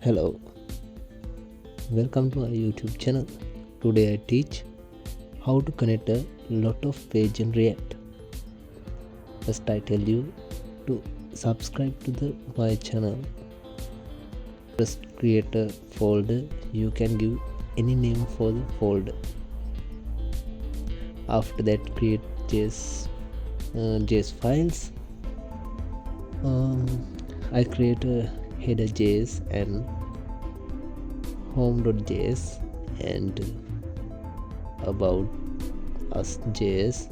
Hello, welcome to our YouTube channel. Today I teach how to connect a lot of page in React. First I tell you to subscribe to my channel. First create a folder. You can give any name for the folder. After that create JS files. I create a header.js and home.js and about us.js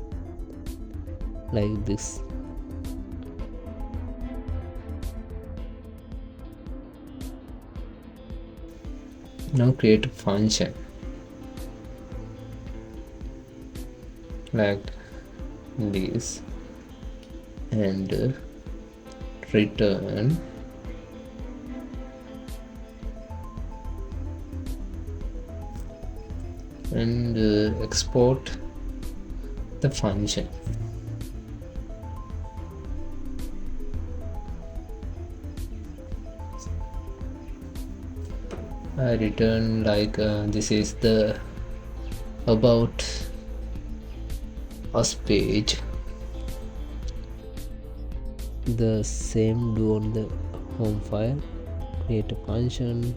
like this. Now create a function like this and return and export the function. I return like this is the about us page. The same do on the home file. Create a function.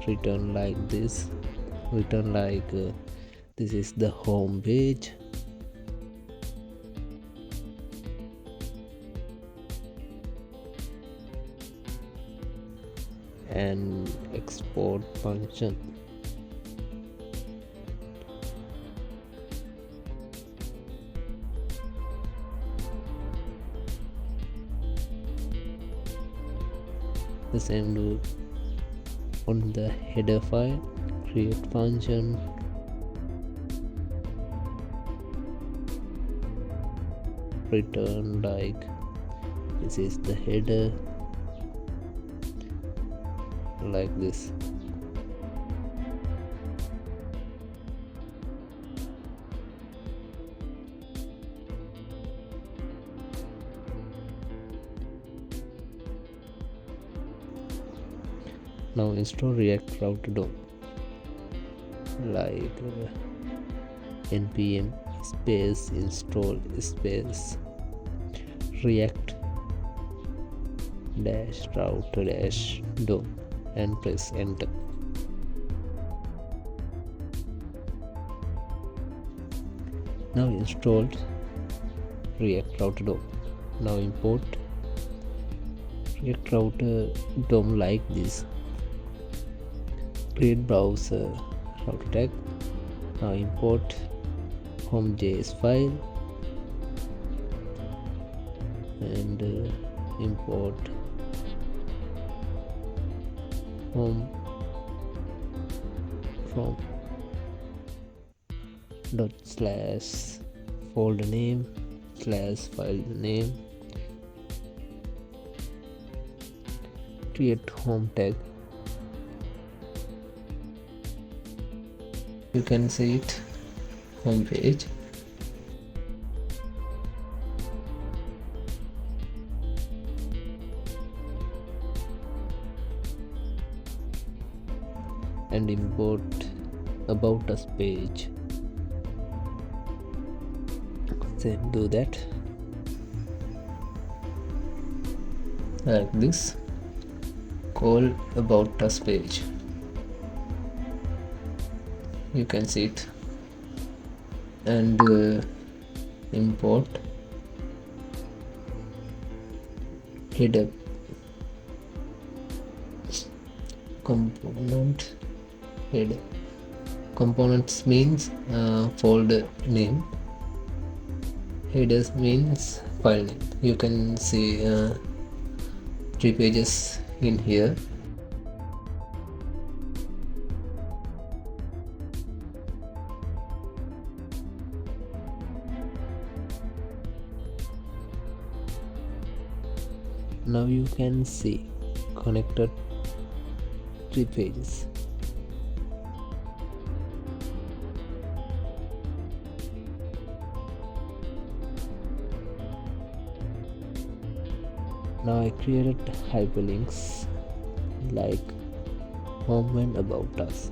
Return like this. Return like this is the home page. And export function. The same do on the header file. Create function. Return like this is the header like this. Now install React Router DOM like npm space install space react dash router dash DOM and press enter. Now installed React Router DOM. Now import React Router DOM like this. Create browser router tag. Now import home.js file and import home from dot slash folder name slash file name. Create home tag. You can see it home page. And import about us page. Then do that like this. Call about us page. You can see it and import header component. Header components means folder name. Headers means file name. You can see 3 pages in here. Now you can see connected 3 pages. Now I created hyperlinks like home and about us.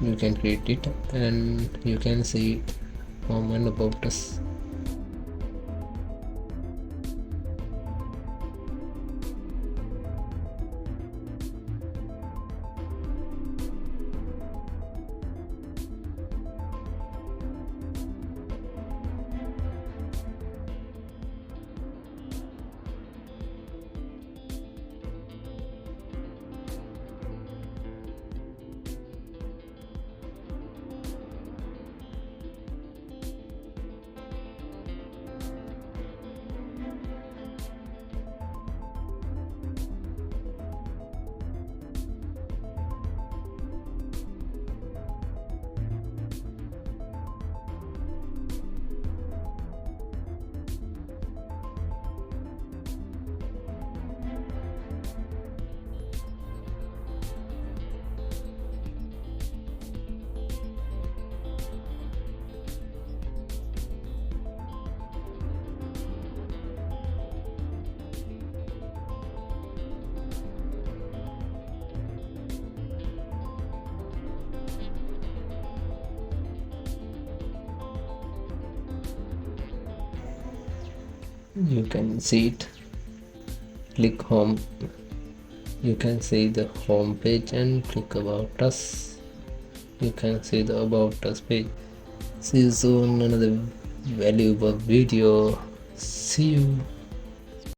You can create it and you can see it home and about us. You can see it. Click home. You can see the home page and click about us. You can see the about us page. See you soon, another valuable video. See you.